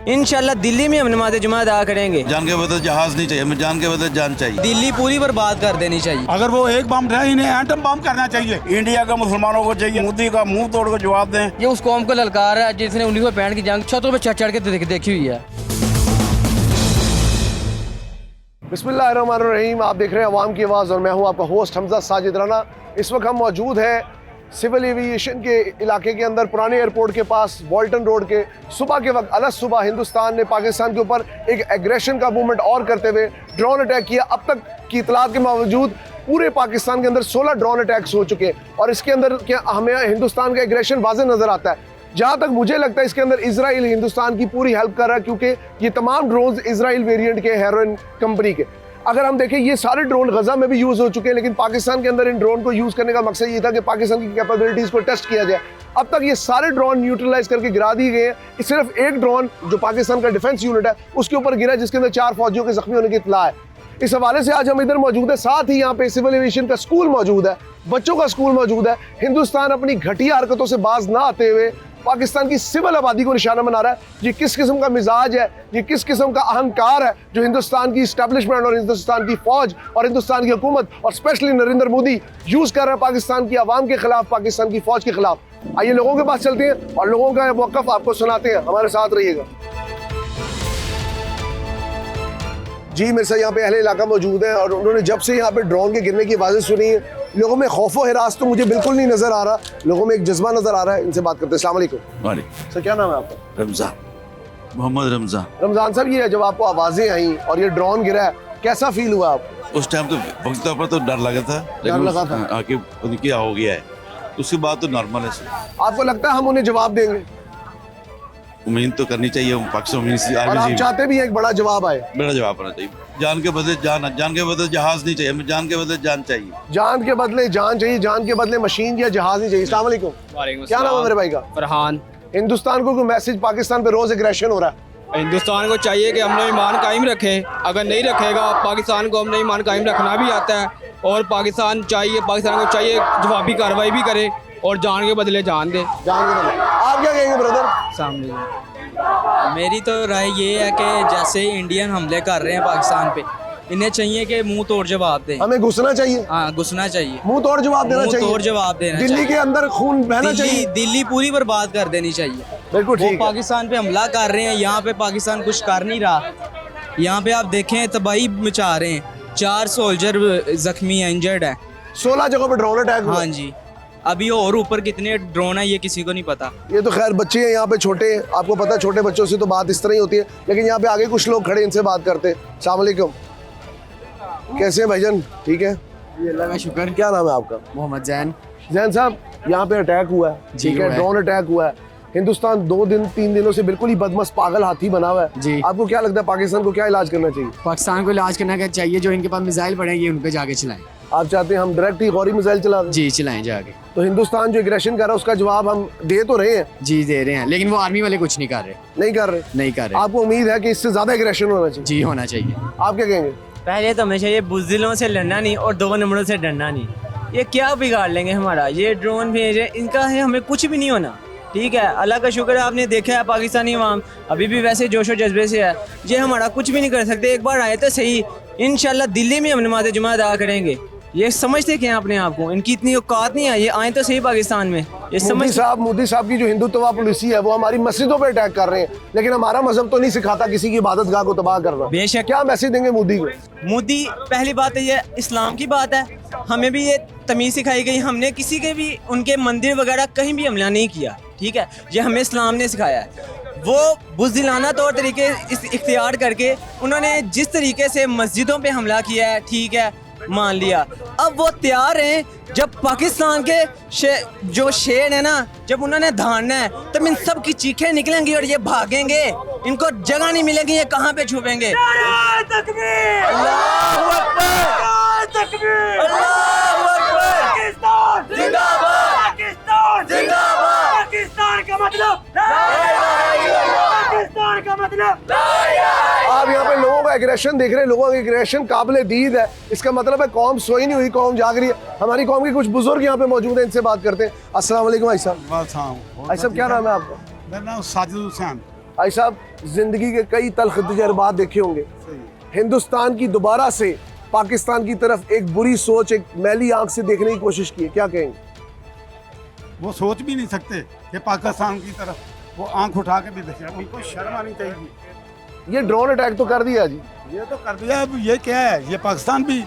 इंशाल्लाह दिल्ली में हम नमाज़ जुमा अदा करेंगे। जान के बदले जहाज नहीं चाहिए, हमें जान के बदले जान चाहिए। दिल्ली पूरी बर्बाद कर देनी चाहिए। अगर वो एक बम है, इन्हें एटम बम करना चाहिए। इंडिया का मुसलमानों को चाहिए मोदी का मुंह तोड़ कर जवाब दें। ये उस कौम को ललकार है जिसने 1965 की जंग छतों पे चढ़ चढ़ के देखी हुई है। बिस्मिल्लाहिर्रहमानिर्रहीम, आप देख रहे हैं अवाम की आवाज़ और मैं हूं आपका होस्ट हमजा साजिद राना। इस वक्त हम मौजूद हैं सिविल एविएशन के इलाके के अंदर, पुराने एयरपोर्ट के पास, वॉल्टन रोड के। सुबह के वक्त अलग सुबह हिंदुस्तान ने पाकिस्तान के ऊपर एक एग्रेशन का मूवमेंट और करते हुए ड्रोन अटैक किया। अब तक की इतलात के बावजूद पूरे पाकिस्तान के अंदर 16 ड्रोन अटैक्स हो चुके हैं और इसके अंदर क्या हमें हिंदुस्तान का एग्रेशन वाज़ेह नज़र आता है। जहाँ तक मुझे लगता है इसके अंदर इजराइल हिंदुस्तान की पूरी हेल्प कर रहा है, क्योंकि ये तमाम ड्रोन इजराइल वेरिएंट के, हेरोइन कंपनी के। अगर हम देखें ये सारे ड्रोन गजा में भी यूज़ हो चुके हैं, लेकिन पाकिस्तान के अंदर इन ड्रोन को यूज़ करने का मकसद ये था कि पाकिस्तान की कैपेबिलिटीज़ को टेस्ट किया जाए। अब तक ये सारे ड्रोन न्यूट्रलाइज करके गिरा दिए गए हैं। सिर्फ एक ड्रोन जो पाकिस्तान का डिफेंस यूनिट है उसके ऊपर गिरा, जिसके अंदर 4 फौजियों के जख्मी होने की इत्तला है। इस हवाले से आज हम इधर मौजूद है। साथ ही यहाँ पे सिविल एविएशन का स्कूल मौजूद है, बच्चों का स्कूल मौजूद है। हिंदुस्तान अपनी घटिया हरकतों से बाज ना आते हुए पाकिस्तान की सिविल आबादी को निशाना बना रहा है। ये किस किस्म का मिजाज है, ये किस किस्म का अहंकार है जो हिंदुस्तान की इस्टेब्लिशमेंट और हिंदुस्तान की फौज और हिंदुस्तान की हुकूमत और स्पेशली नरेंद्र मोदी यूज़ कर रहा है पाकिस्तान की आवाम के खिलाफ, पाकिस्तान की फौज के खिलाफ। आइए लोगों के पास चलते हैं और लोगों का मौक़िफ़ आपको सुनाते हैं। हमारे साथ रहिएगा जी। मेरे साथ यहाँ पे अहले इलाका मौजूद है और उन्होंने जब से यहाँ पे ड्रोन के गिरने की आवाज़ें सुनी है, लोगों में खौफ व हिरास तो मुझे बिल्कुल नहीं नज़र आ रहा, लोगों में एक जज्बा नज़र आ रहा है। इनसे बात करते हैं। अस्सलाम वालेकुम। वालेकुम। सर क्या नाम है आपका? रमजान, मोहम्मद रमजान। रमजान साहब, ये जब आपको आवाज़ें आई और ये ड्रोन गिरा है, कैसा फील हुआ आपको? उस टाइम तो वक्त पर तो डर लगा था, डर लगा था। आके क्या हो गया है, उसके बाद तो नॉर्मल है। आपको लगता है हम उन्हें जवाब देंगे? उम्मीद तो करनी चाहिए पाकिस्तान से। और आप चाहते भी एक बड़ा जवाब आए? बड़ा जवाब आना चाहिए। जान के बदले जान, जान के बदले जहाज नहीं चाहिए, हमें जान के बदले जान चाहिए। जान के बदले जान चाहिए, जान के बदले मशीन या जहाज नहीं चाहिए। अस्सलाम वालेकुम। क्या नाम है मेरे भाई का? फरहान। हिंदुस्तान को कोई मैसेज, पाकिस्तान पे रोज एग्रेशन हो रहा है, हिंदुस्तान को चाहिए कि हमने ईमान कायम रखें। अगर नहीं रखेगा पाकिस्तान को, हमने ईमान कायम रखना भी आता है और पाकिस्तान को चाहिए जवाबी कार्रवाई भी करे और जान के बदले जान दे। जान के बदले। आप क्या कहेंगे ब्रदर? सामने मेरी तो राय ये है कि जैसे इंडियन हमले कर रहे हैं पाकिस्तान पे, इन्हें चाहिए कि मुंह तोड़ जवाब दें। हमें घुसना चाहिए। हाँ, घुसना चाहिए, मुंह तोड़ जवाब देना चाहिए। मुंह तोड़ जवाब देना चाहिए। दिल्ली के अंदर खून बहना चाहिए। दिल्ली पूरी बर्बाद कर देनी चाहिए। बिल्कुल वो ठीक है। पाकिस्तान पे हमला कर रहे हैं, यहाँ पे पाकिस्तान कुछ कर नहीं रहा। यहाँ पे आप देखें तबाही मचा रहे हैं, 4 सोल्जर जख्मी हैं, इंजर्ड है। 16 जगहों पे ड्रोन अटैक हुआ। हाँ जी, अभी और ऊपर कितने ड्रोन है ये किसी को नहीं पता। ये तो खैर बच्चे हैं यहाँ पे छोटे, आपको पता है छोटे बच्चों से तो बात इस तरह ही होती है, लेकिन यहाँ पे आगे कुछ लोग खड़े, इनसे बात करते हैं। अस्सलाम वालेकुम। कैसे हैं भाईजान? ठीक है जी, अल्लाह का शुक्र। क्या नाम है आपका? मोहम्मद जैन। जैन साहब, यहाँ पे अटैक हुआ है, ठीक है, ड्रोन अटैक हुआ है। हिंदुस्तान 2-3 दिनों से बिल्कुल ही बदमस्त पागल हाथी बना हुआ है जी। आपको क्या लगता है पाकिस्तान को क्या इलाज करना चाहिए? पाकिस्तान को इलाज करना क्या चाहिए, जो इनके पास मिसाइल पड़े ये उन पे जाके चलाएं। आप चाहते हैं हम डायरेक्ट ही गौरी मिसाइल चला दें? जी चलाएं जाके। तो हिंदुस्तान जो एग्रेशन कर रहा है उसका जवाब हम दे तो रहे हैं। जी दे रहे हैं, लेकिन वो आर्मी वाले कुछ नहीं कर रहे। नहीं कर रहे? नहीं कर रहे। आपको उम्मीद है कि इससे ज्यादा एग्रेशन होना चाहिए? जी होना चाहिए। आप क्या कहेंगे? पहले तो हमेशा ये बुज़दिलों से लड़ना नहीं और 2 नंबरों से डरना नहीं। ये क्या बिगाड़ लेंगे हमारा? ये ड्रोन भेजे, इनका है हमें कुछ भी नहीं होना। ठीक है, अल्लाह का शुक्र है, आपने देखा है पाकिस्तानी अवाम अभी भी वैसे जोशो जज्बे से है। ये हमारा कुछ भी नहीं कर सकते। एक बार आए तो सही, इंशाल्लाह दिल्ली में हम नमाज़ जुमा अदा करेंगे। ये समझते क्या अपने आप को? इनकी इतनी औकात नहीं है, ये आए तो सही पाकिस्तान में। ये मोदी साहब की जो हिंदुत्व पॉलिसी है वो हमारी मस्जिदों पे अटैक कर रहे हैं, लेकिन हमारा मजहब तो नहीं सिखाता किसी की इबादत गाह को तबाह करना। बेशक। क्या मैसेज देंगे मोदी को? मोदी, पहली बात है ये इस्लाम की बात है, हमें भी ये तमीज़ सिखाई गई। हमने किसी के भी उनके मंदिर वगैरह कहीं भी हमला नहीं किया, ठीक है, ये हमें इस्लाम ने सिखाया है। वो बुज़दिलाना तौर तरीके इख्तियार करके उन्होंने जिस तरीके से मस्जिदों पे हमला किया है, ठीक है, मान लिया। अब वो तैयार हैं, जब पाकिस्तान के जो शेर है ना, जब उन्होंने धारना है तब इन सब की चीखें निकलेंगी और ये भागेंगे, इनको जगह नहीं मिलेगी, ये कहाँ पे छुपेंगे। अल्लाहू अकबर, अल्लाहू अकबर, पाकिस्तान जिंदाबाद, पाकिस्तान का मतलब, पाकिस्तान का मतलब। आप यहाँ पे लोगों का का एग्रेशन देख रहे हैं, लोगों का एग्रेशन काबिल दीद है। इसका मतलब है कौम सोई नहीं हुई, कौम जाग रही है। हमारी कौम के कुछ बुजुर्ग यहाँ पे मौजूद हैं, इनसे बात करते हैं। अस्सलाम वालेकुम भाई साहब। भाई साहब क्या नाम है आपका? मेरा नाम साजिद हुसैन। भाई साहब, जिंदगी के कई तल्ख तजर्बात देखे होंगे, हिंदुस्तान की दोबारा से पाकिस्तान की तरफ एक बुरी सोच, एक मैली आंख से देखने की कोशिश की है, क्या कहेंगे? वो सोच भी नहीं सकते कि पाकिस्तान की तरफ वो आंख उठा के भी देखे, उनको शर्म आनी चाहिए। ये ड्रोन अटैक तो कर दिया जी, ये तो कर दिया, अब ये क्या है, ये पाकिस्तान भी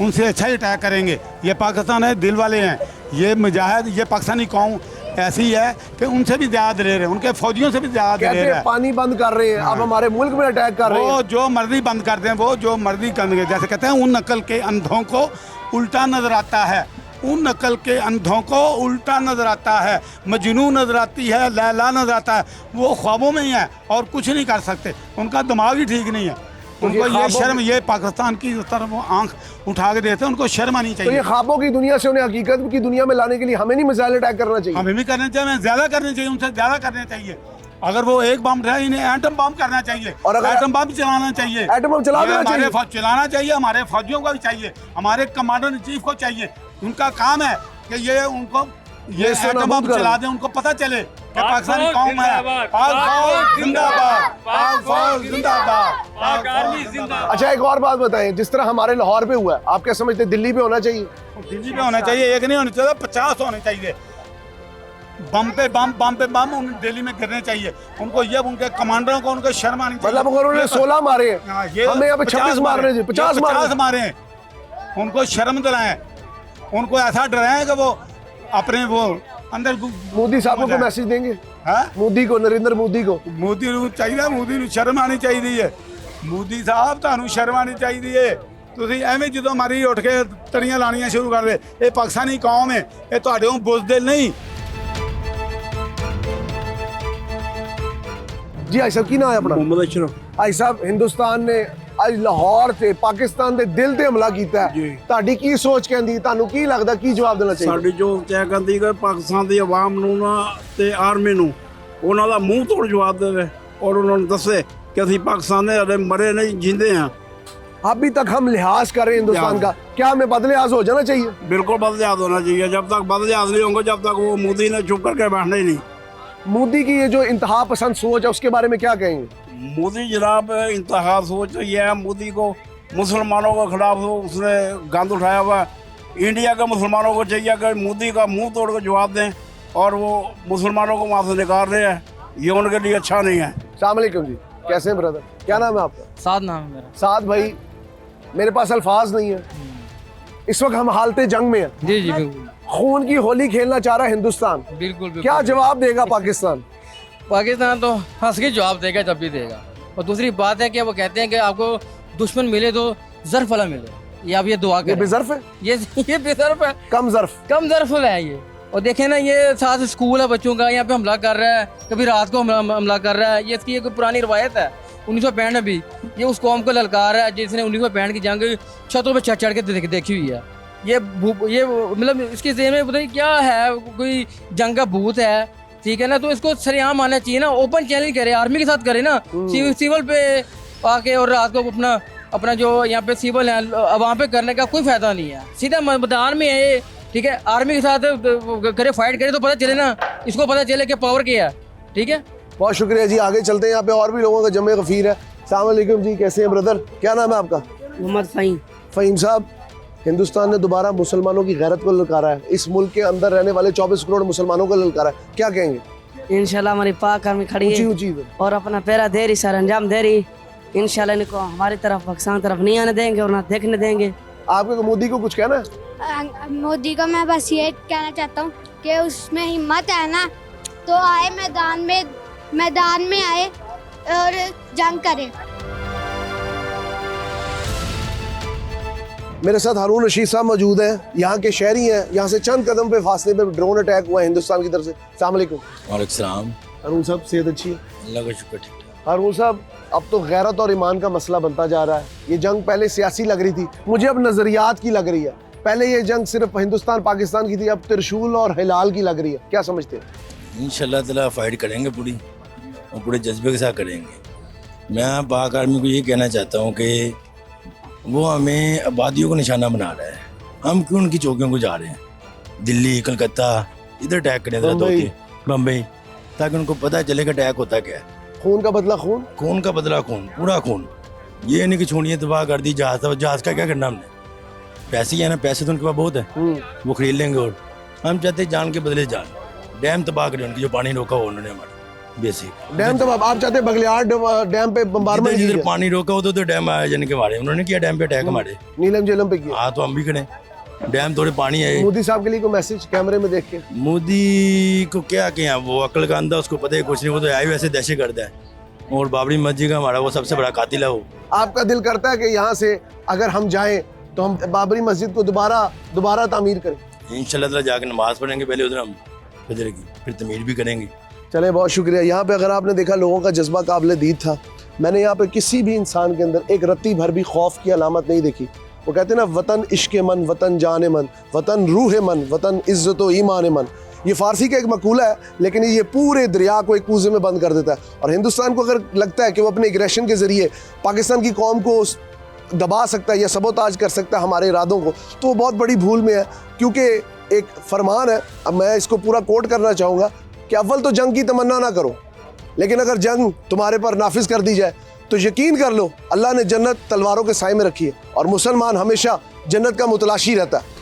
उनसे अच्छा ही अटैक करेंगे। ये पाकिस्तान है, दिल वाले हैं, ये मुजाहिद, ये पाकिस्तानी कौम ऐसी है कि उनसे भी ज़्यादा दे रहे हैं, उनके फौजियों से भी ज़्यादा दे कहते रहे हैं हैं। पानी बंद कर रहे हैं, अब हमारे मुल्क में अटैक कर रहे वो हैं। जो मर्जी बंद कर दें, वो जो मर्जी करेंगे। जैसे कहते हैं उन नकल के अंधों को उल्टा नजर आता है, उन नकल के अंधों को उल्टा नजर आता है, मजनू नजर आती है, लैला नजर आता है। वो ख्वाबों में ही है और कुछ नहीं कर सकते, उनका दिमाग ही ठीक नहीं है। उनको ये शर्म, ये पाकिस्तान की तरफ वो आंख उठा के देते हैं, उनको शर्म आनी तो ये चाहिए। ख्वाबों की दुनिया से उन्हें हकीकत की दुनिया में लाने के लिए हमें नहीं मिसाइल अटैक करना चाहिए? हमें भी करने चाहिए, ज़्यादा करने चाहिए, उनसे ज़्यादा करने चाहिए। अगर वो एक बम उठाए, इन्हें एटम बम करना चाहिए, और अगर एटम बम चलाना चाहिए, एटम बम चला ये देना हमारे चाहिए। चलाना चाहिए, हमारे फौजियों को भी चाहिए, हमारे कमांडर इन चीफ को चाहिए। उनका काम है कि ये उनको ये इससे एटम नाबूद बम करें। चला दें, उनको पता चले कि पाकिस्तानी कौम है। पाक फौज जिंदाबाद, पाक फौज जिंदाबाद, पाक फौज जिंदाबाद। अच्छा, एक और बात बताएं, जिस तरह हमारे लाहौर पे हुआ है, आप क्या समझते हैं दिल्ली पे होना चाहिए? दिल्ली पे होना चाहिए, एक नहीं होना चाहिए, 50 होने चाहिए। बम पे बम, बम पे बम उन दिल्ली में गिरने चाहिए। उनको ये, उनके कमांडरों को उनको शर्म आनी चाहिए। मतलब अगर उन्होंने 16 मारे हैं, हाँ, ये हमें यहाँ पे 26 मारने चाहिए, 50 मारे हैं। उनको शर्म दिलाएं, उनको ऐसा डराएं कि वो अपने वो अंदर मोदी साहब को मैसेज देंगे, मोदी को, नरेंद्र मोदी को। मोदी ਨੂੰ ਚਾਹੀਦਾ, मोदी ਨੂੰ ਸ਼ਰਮ ਆਣੀ ਚਾਹੀਦੀ ਹੈ। मोदी ਸਾਹਿਬ ਤੁਹਾਨੂੰ ਸ਼ਰਮ ਆਣੀ ਚਾਹੀਦੀ ਹੈ। ਤੁਸੀਂ ਐਵੇਂ ਜਦੋਂ ਮਾਰੀ ਉੱਠ ਕੇ ਤੜੀਆਂ ਲਾਣੀਆਂ ਸ਼ੁਰੂ ਕਰ ਦੇ, ਇਹ ਪਾਕਿਸਤਾਨੀ ਕੌਮ ਹੈ, ਇਹ ਤੁਹਾਡੇ ਨੂੰ ਬੁਜ਼ਦਿਲ ਨਹੀਂ। जी भाई साहब, की नाम है अपना? मोहम्मद अशरफ। भाई साहब, हिंदुस्तान ने ਅੱਜ ਲਾਹੌਰ ਤੇ ਪਾਕਿਸਤਾਨ ਦੇ ਦਿਲ ਤੇ ਹਮਲਾ ਕੀਤਾ ਹੈ। ਜੀ। ਤੁਹਾਡੀ ਕੀ ਸੋਚ ਕਹਿੰਦੀ, ਤੁਹਾਨੂੰ ਕੀ ਲੱਗਦਾ, ਕੀ ਜਵਾਬ ਦੇਣਾ ਚਾਹੀਦਾ? ਸਾਡੀ ਜੋ ਤੈਅ ਕਰਦੀ ਕਿ ਪਾਕਿਸਤਾਨ ਦੀ ਆਵਾਮ ਨੂੰ ਨਾ ਤੇ ਆਰਮੀ ਨੂੰ ਉਹਨਾਂ ਦਾ ਮੂੰਹ ਤੋੜ ਜਵਾਬ ਦੇਵੇ ਔਰ ਉਹਨਾਂ ਨੂੰ ਦੱਸੇ ਕਿ ਅਸੀਂ ਪਾਕਿस्तान ਦੇ ਹਲੇ ਮਰੇ ਨਹੀਂ, ਜਿੰਦੇ हैं। अभी तक हम लिहाज कर रहे हैं हिंदुस्तान का, क्या हमें बदलिहाज हो जाना चाहिए? बिल्कुल बदलिहाज होना चाहिए। जब तक बदलिहाज नहीं होंगे, जब तक वो मोदी ने चुप करके बैठना ही नहीं। मोदी की ये जो इंतहा पसंद सोच है, उसके बारे में क्या कहेंगे? मोदी जनाब इंतहा सोच ये है, मोदी को मुसलमानों के खिलाफ उसने गंद उठाया हुआ है। इंडिया के मुसलमानों को चाहिए कि मोदी का मुंह तोड़ कर जवाब दें, और वो मुसलमानों को वहाँ से निकाल रहे हैं, ये उनके लिए अच्छा नहीं है। अस्सलाम वालेकुम जी, कैसे हैं ब्रदर? क्या नाम है आपका? साथ नाम है मेरा। साद भाई, मेरे पास अल्फाज नहीं है। इस वक्त हम हालते जंग में हैं, जी जी बिल्कुल खून की होली खेलना चाह रहा है हिंदुस्तान। बिल्कुल बिल्कुल। क्या जवाब देगा पाकिस्तान? पाकिस्तान तो हंस के जवाब देगा जब भी देगा। और दूसरी बात है कि वो कहते हैं कि आपको दुश्मन मिले तो ज़र्फ वाला मिले, ये आप ये दुआ ये करें। बेजर्फ है, ये बेसर्फ है, कम जर्फ। कम ज़र्फ है ये। और देखें ना, ये साथ स्कूल है बच्चों का, यहाँ पे हमला कर रहा है, कभी रात को हमला कर रहा है। ये इसकी एक पुरानी रवायत है 1965 में भी, ये उस कौम को ललकार है जिसने 1965 की जंग छतों पे चढ़ के देखी हुई है। ये मतलब इसके ज़हन में पता नहीं क्या है, कोई जंग का भूत है, ठीक है ना। तो इसको सरेआम आना चाहिए ना, ओपन चैलेंज करे, आर्मी के साथ करे ना, सिविल पे आके और रात को अपना जो यहाँ पे सिविल है वहाँ पे करने का कोई फायदा नहीं है। सीधा मैदान में है, ठीक है, आर्मी के साथ करे, फाइट करे तो पता चले ना, इसको पता चले कि पावर क्या है, ठीक है। बहुत शुक्रिया जी, आगे चलते हैं, यहाँ पे और भी लोगों का जमे गफीर है। अस्सलाम वालेकुम जी, कैसे हैं ब्रदर? क्या नाम है आपका? मोहम्मद फ़हीम। फ़हीम साहब, हिंदुस्तान ने दोबारा मुसलमानों की गैरत को ललकारा है, इस मुल्क के अंदर रहने वाले 24 करोड़ मुसलमानों को ललकारा है, क्या कहेंगे? इंशाल्लाह हमारी पाक आर्मी खड़ी ऊंची है ऊंची और अपना पैरा दे रही, सर अंजाम दे रही। इंशाल्लाह इनको हमारी तरफ, पाकिस्तान तरफ नहीं आने देंगे और ना देखने देंगे। आपको मोदी को कुछ कहना है? मोदी को मैं बस ये कहना चाहता हूँ कि उसमें हिम्मत है ना, तो आए मैदान में आए और जंग करे। मेरे साथ हारून रशीद साहब मौजूद हैं, यहाँ के शहरी हैं, यहाँ से चंद कदम पे फासले पे ड्रोन अटैक हुआ है हिंदुस्तान की तरफ से। अस्सलाम वालेकुम। वालेकुम सलाम। हारून साहब, सेहत अच्छी है? अल्लाह का शुक्र, ठीक ठाक। हारून साहब, अब तो गैरत और ईमान का मसला बनता जा रहा है। ये जंग पहले सियासी लग रही थी, मुझे अब नजरियात की लग रही है। पहले ये जंग सिर्फ हिंदुस्तान पाकिस्तान की थी, अब त्रिशूल और हिलाल की लग रही है, क्या समझते हैं? इंशाल्लाह ताला फाइट करेंगे पूरी, और पूरे जज्बे के साथ करेंगे। मैं पाक आर्मी को ये कहना चाहता हूँ कि वो हमें आबादियों को निशाना बना रहा है। हम क्यों उनकी चौकियों को जा रहे हैं? दिल्ली, कलकत्ता, इधर अटैक करें बम्बई, ताकि उनको पता चले कि अटैक होता क्या है। खून का बदला खून, खून का बदला खून, पूरा खून। ये नहीं कि छोड़िए तबाह कर दी जहाज का क्या करना हमने? पैसे ही है ना, पैसे तो उनके पास बहुत है, वो खरीद लेंगे। और हम चाहते हैं जान के बदले जान। डैम तबाह करें उनकी, जो पानी रोका हो उन्होंने हमारा बेसिक डैम तो आप चाहते हैं बगलियार डैम पे बम्बारमेंट जिधर पानी रोका हो तो डैम आया जाने के मारे उन्होंने किया, डैम पे अटैक मारे, नीलम झेलम पे किया। हाँ तो हम भी करें। डैम थोड़े पानी है। मोदी साहब के लिए कोई मैसेज कैमरे में देख के? मोदी को क्या किया, वो अकल का अंधा, उसको पता है कुछ नहीं, वो तो आई वैसे दहशत गर्द है। और बाबरी मस्जिद का हमारा वो सबसे बड़ा कातिल है वो। आपका दिल करता है कि यहाँ से अगर हम जाएं तो हम बाबरी मस्जिद को दोबारा तामीर करें? इंशाल्लाह ताला जाकर नमाज पढ़ेंगे पहले उधर हम फजर की, फिर तमीर भी करेंगे। चले, बहुत शुक्रिया। यहाँ पे अगर आपने देखा लोगों का जज्बा काबिल दीद था। मैंने यहाँ पे किसी भी इंसान के अंदर एक रत्ती भर भी खौफ की अलामत नहीं देखी। वो कहते हैं ना, वतन इश्क मन, वतन जान मन, वतन रूह मन, वतन इज्जत व ईमान मन। ये फारसी का एक मकूला है, लेकिन ये पूरे दरिया को एक कूजे में बंद कर देता है। और हिंदुस्तान को अगर लगता है कि वो अपने एग्रेशन के ज़रिए पाकिस्तान की कौम को दबा सकता है या सबोताज कर सकता है हमारे इरादों को, तो वो बहुत बड़ी भूल में है। क्योंकि एक फरमान है, अब मैं इसको पूरा कोट करना चाहूँगा कि अव्वल तो जंग की तमन्ना ना करो, लेकिन अगर जंग तुम्हारे पर नाफिज कर दी जाए तो यकीन कर लो अल्लाह ने जन्नत तलवारों के साए में रखी है, और मुसलमान हमेशा जन्नत का मुतलाशी रहता है।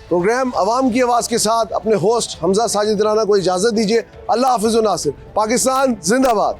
प्रोग्राम अवाम की आवाज़ के साथ अपने होस्ट हमजा साजिद राना को इजाज़त दीजिए। अल्लाह हाफिज़ व नासिर। पाकिस्तान जिंदाबाद।